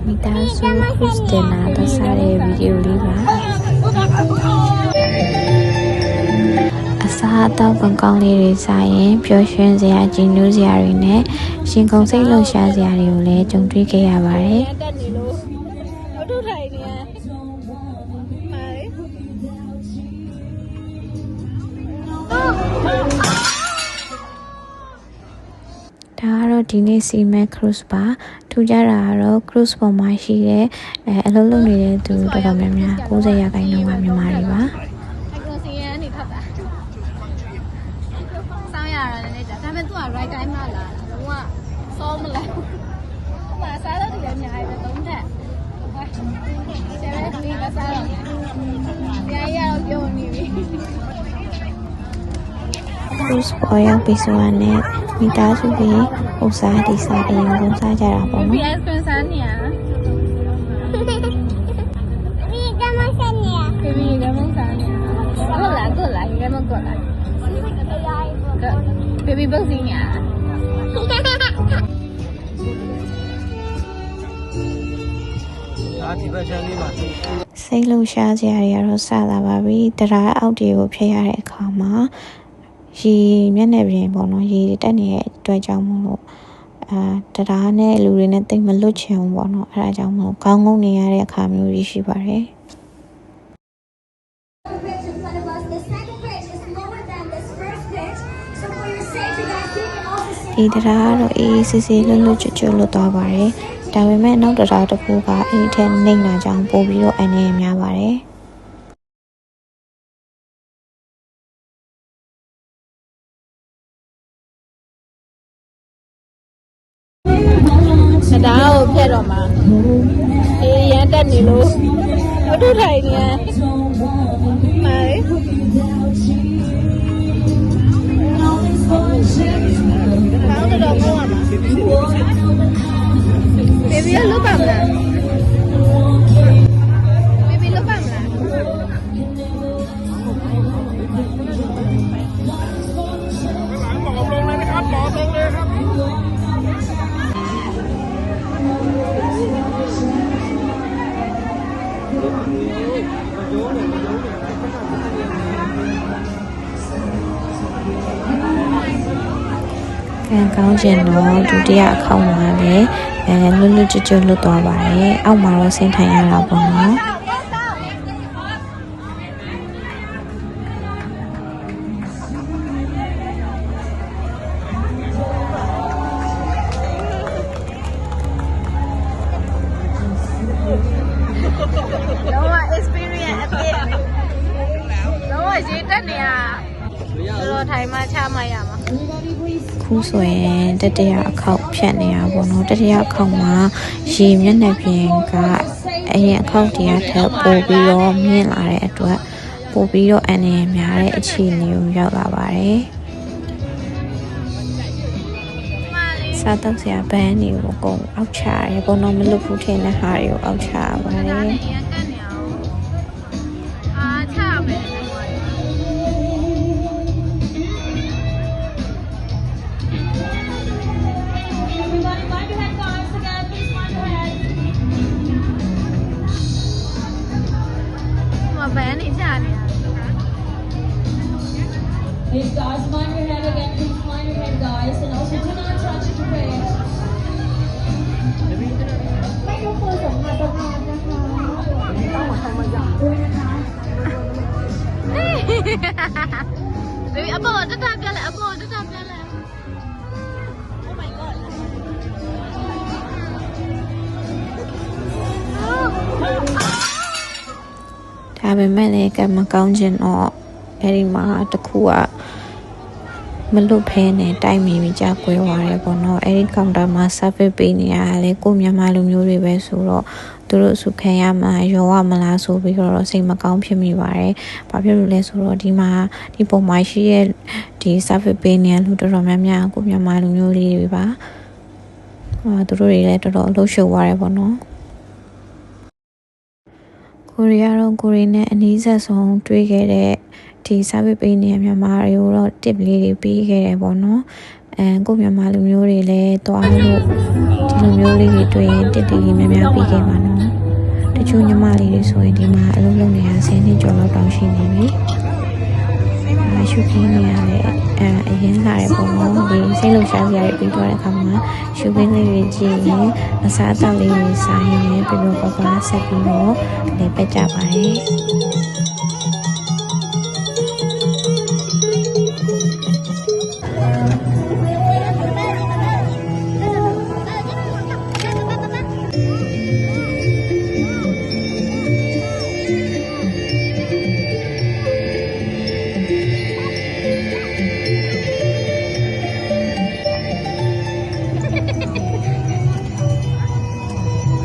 မိသားစု cruise dinner သစားတဲ့ဗီဒီယိုလေးပါအစားအသောက်ကောင်းလေးတွေစားရင်ပျော်ရွှင်စရာကြည်နူးစရာတွေနဲ့ရှင်ကုန်စိတ်လှုပ်ရှားစရာတွေကိုလည်းကြုံတွေ့ခဲ့ရပါတယ်ဒါကတော့ဒီနေ့စီမံ cruise ပါထူးခြားတာကတော့ cruise ပေါ်မှာရှိတဲ့အလုပ်လုပ်နေတဲ့သူတော်တော်များများ90%ကမြန်မာတွေပါစီရန်နေထပ်တာစောင်းရတာလည်းကြာဒါပေမဲ့သူက right time မှလာတာလုံးဝစောမလားဟိုမှာစားတော့ဒီလည်းအများကြီးပဲသုံးထက်ဆယ်ရက်ဒီကစားတော့ဆရာကြီးကတော့ပြုံးနေပြီcruise ပေါ်ရောက်ပြီးဆိုရင်မိသားစုတွေဥစားဒီစားအရင်ဆုံးစားကြတာပေါ့နော် PS ပြန်စားနေရBaby ကမစားနေရ过来应该过来 Baby 不行呀စိတ်လှုပ်ရှားစရာတွေကတော့စလာပါပြီတရားအောက်တွေကိုဖျက်ရတဲ့အခါမှာရေမျက်နှာပြင်ပေါ့နော်ရေတက်နေတဲ့အတွက်ကြောင့်မို့လို့တရားနဲ့လူတွေနဲ့တိတ်မလွတ်ချင်ဘူးပေါ့နော်အဲဒါကြောင့်မို့ခေါင်းငုံနေရတဲ့အခါမျိုးကြီးရှိပါတယ်ဒီတရားကတော့အေးစစ်စစ်လွတ်လွတ်ကျွတ်ကျွတ်လွတ်သွားပါတယ်ဒါပေမဲ့နောက်တရားတစ်ခုကအဲ့ထက်နှိမ့်လာကြောင်းပို့ပြီးတော့အနေနဲ့များပါတယ်ဒါကိုဖျက်တော့မှာအေးရန်တက်နေလို့မတို့ထိုင်နေရမာလေတော့ကောင်းပါမှာဘေဘီလုတ်ပါမလားဘေဘီလုတ်ပါမလားကောင်းကျင်တော့ဒုတိယအခေါက်မှာလည်းလွတ်လွတ်ကျွတ်ကျွတ်လွတ်သွားပါတယ်အောက်မှာတော့ဆင်းထိုင်ရတာပေါ့နော်တော့ experience အသေးတော့ရေတက်နေရတော့ထိုင်မှချမှရမှာခုဆိုရင်တတိယအခေါက်ဖြတ်နေရပါတော့တတိယအခေါက်မှာရေမျက်နှာပြင်ကအရင်အခေါက်တည်းထပ်ပို့ပြီးတော့မြင့်လာတဲ့အတွက်ပို့ပြီးတော့အနေနဲ့များတဲ့အခြေအနေကိုရောက်လာပါတယ်စားတော့ဆရာဘန်းနေကိုအကုန်အောက်ချရဲဘောနော်မလွတ်ဘူးထင်တဲ့ဟာတွေကိုအောက်ချပါတယ်Please guys, mind your head again, please mind your head guys, and also do not touch the bridge. ไม่ยกมือส่งมาสะพานนะคะต้องมาทำมาอย่างด้วยนะคะเฮ้ยအပေါ်တက်တာပြလဲအပေါ်တက်တာပြလဲ Oh my god ဒါပေမဲ့လည်းကမကောင်းခြင်းတော့အဲ့ဒီမှာတခုကမလွတ်ဖဲနဲ့တိုက်မိပြီးကြာကွဲသွားတယ်ပေါ့နော်အဲ့ဒီကောင်တာမှာ service ပေးနေရတယ်လေကိုမြန်မာလူမျိုးတွေပဲဆိုတော့သူတို့စုခံရမှာရောရမလားဆိုပြီးတော့စိတ်မကောင်းဖြစ်မိပါတယ်ဘာဖြစ်လို့လဲဆိုတော့ဒီမှာဒီပုံမှာရှိရဲ့ဒီ service ပေးနေလူတော်တော်များများကိုမြန်မာလူမျိုးလေးတွေပါသူတို့တွေလည်းတော်တော်အလုပ်ရှုပ်သွားတယ်ပေါ့နော်ကိုရီးယားတော့ကိုရီးနဲ့အနည်းဆက်ဆုံးတွေ့ခဲ့တဲ့ဒီစားပေးပေးနေမြန်မာတွေကိုတော့ tip လေးတွေပေးခဲ့တယ်ပေါ့နော်ကိုမြန်မာလူမျိုးတွေလည်းတွားလို့ဒီလို မျိုးလေးတွေတွေ့ရင်တစ်တီးများများပြီးခဲ့ပါနော်တချို့ညီမလေးတွေဆိုရင်ဒီမှာအလုပ်လုပ်နေတာ10နှစ်ကျော်လောက်တောင်ရှိနေပြီရှုခင်းနေရတယ်အရင်လာတဲ့ပုံမှာဒီစိတ်လှုပ်ရှားစရာတွေပြီးသွားတဲ့အခါမှာရှုခင်းလေးတွေကြည့်ရင်အစားအသောက်လေးတွေစားရင်လည်းပြပြပပဆက်ပြီးတော့လည်းပတ်ကြပါတယ်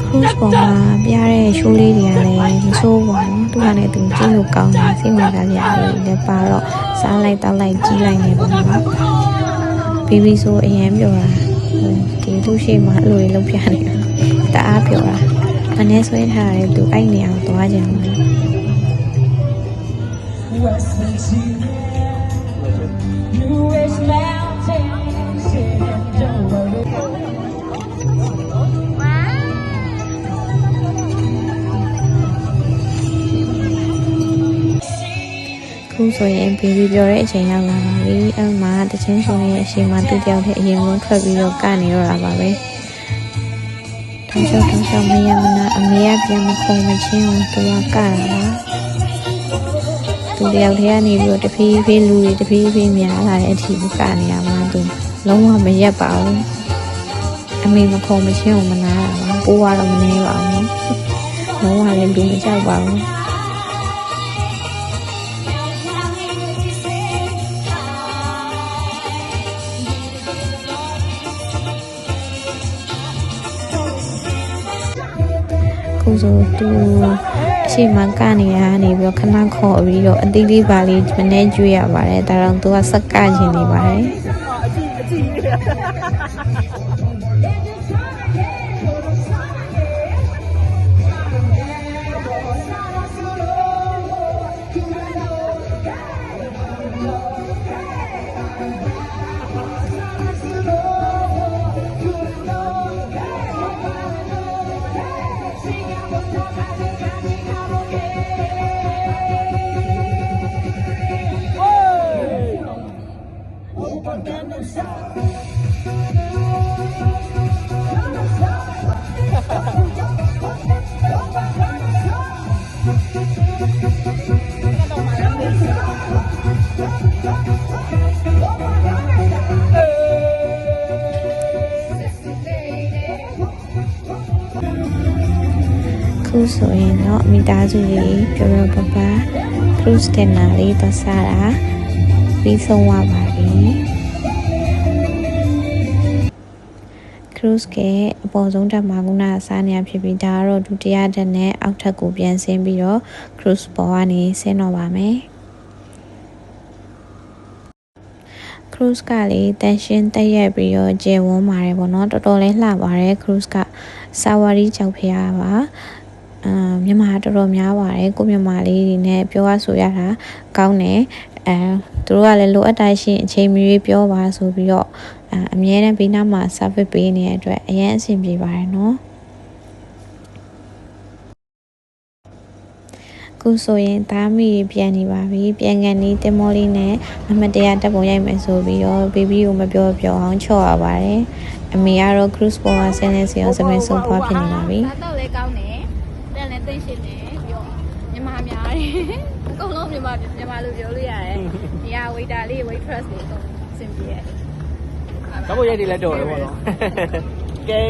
cruise ပေါ်မှာပြရတဲ့ show လေးတွေကလည်းမဆိုးပါဘူးသူကလည်းသူကြည့်လို့ကောင်းတယ်စိတ်ဝင်စားစရာလေးလည်းပါတော့စားလိုက်တောက်လိုက်ကြီးလိုက်နေပါတော့ဘီဘီဆိုအရင်ပြောတာဒီသူ့ရှိမှအဲ့လိုလုပ်ပြနေတာတအားပြောတာမနေ့ဆွဲထားတယ်သူအဲ့နေအောင်သွားကြတယ် ခုဆိုရင်ဘီဘီပြောတဲ့အချိန်ရောက်လာပါပြီအဲ့မှာတချင်းဆိုနေတဲ့အချိန်မှာသူတယောက်တည်းအရင်ဆုံးထွက်ပြီးတော့ကနေတော့တာပါပဲထောင်ချောက်မရမနာအမေကပြန်မခေါ်မချင်းဘူးသူကကတာပါသူတယောက်တည်းကနေပြီးတော့တဖြည်းဖြည်းလူတွေတဖြည်းဖြည်းများလာတဲ့အထိကနေရမှာသူလုံးဝမရက်ပါဘူးအမေမခေါ်မချင်းဘူးမနာတာပါပိုးကတော့မနေပါဘူးလုံးဝလည်းလူမကြောက်ပါဘူး ခုဆိုသူအချိန်မှကနေရနေပြီးတော့ခဏခေါ်ပြီးတော့အတိလေးပါလေးမနေကျွေးရပါတယ်ဒါတော့သူကစက်ကချင်နေပါတယ်ခုဆိုရင်တော့မိသားစုလေးပြောပြောပပ cruise dinner လေးသွားစားတာပြီးဆုံးသွားပါပြီ cruise ကအပေါ်ဆုံးတက်မှာခုနအစားနေရဖြစ်ပြီးဒါကတော့ဒုတိယတက်နဲ့အောက်ထပ်ကိုပြန်ဆင်းပြီးတော့ cruise ပေါ်ကနေဆင်းတော့ပါမယ် cruise ကလေတန်ရှင်းတက်ရက်ပြီးတော့ကျယ်ဝန်းပါတယ်ပေါ့နော်တော်တော်လေးလှပါတယ် cruise ကစာဝါရီကြောက်ဖျားပါမြန်မာတော်တော်များပါတယ်ကိုမြန်မာလေးတွေနဲ့ပြောရဆိုရတာကောင်းတယ်သူတို့ကလည်းလိုအပ်တိုင်းရှင်အချိန်မီပြောပါဆိုပြီးတော့အမြဲတမ်းဘေးနားမှာ service ပေးနေတဲ့အတွက်အရင်အဆင်ပြေပါတယ်နော်ခုဆိုရင်သားမိပြန်နေပါပြီပြန်ကန်နေတင်မောလေးနဲ့အမတရားတက်ပုံရိုက်မယ်ဆိုပြီးတော့ baby ကိုမပြောအောင်ချော့ရပါတယ်အမေကတော့ cruise ပေါ်မှာဆင်းနေစီအောင်စပင်းဆုံးဖွားဖြစ်နေပါပြီစားတော့လည်းကောင်းတယ်ပြန်လည်းသိရှင်းတယ်ပြီးတော့မြန်မာများတယ်အကုန်လုံးမြန်မာလူပြောလို့ရတယ်ဒီက waiter လေး waitress တွေအကုန်အဆင်ပြေတယ်တော့ဘုရားတွေလည်းတော်တယ်ပေါ့နော်ကဲ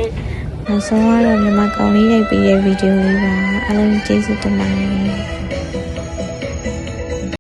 နောက်ဆုံးကတော့မြန်မာကောင်လေးရိုက်ပြီးတဲ့ဗီဒီယိုလေးပါအားလုံးကျေးဇူးတင်ပါတယ်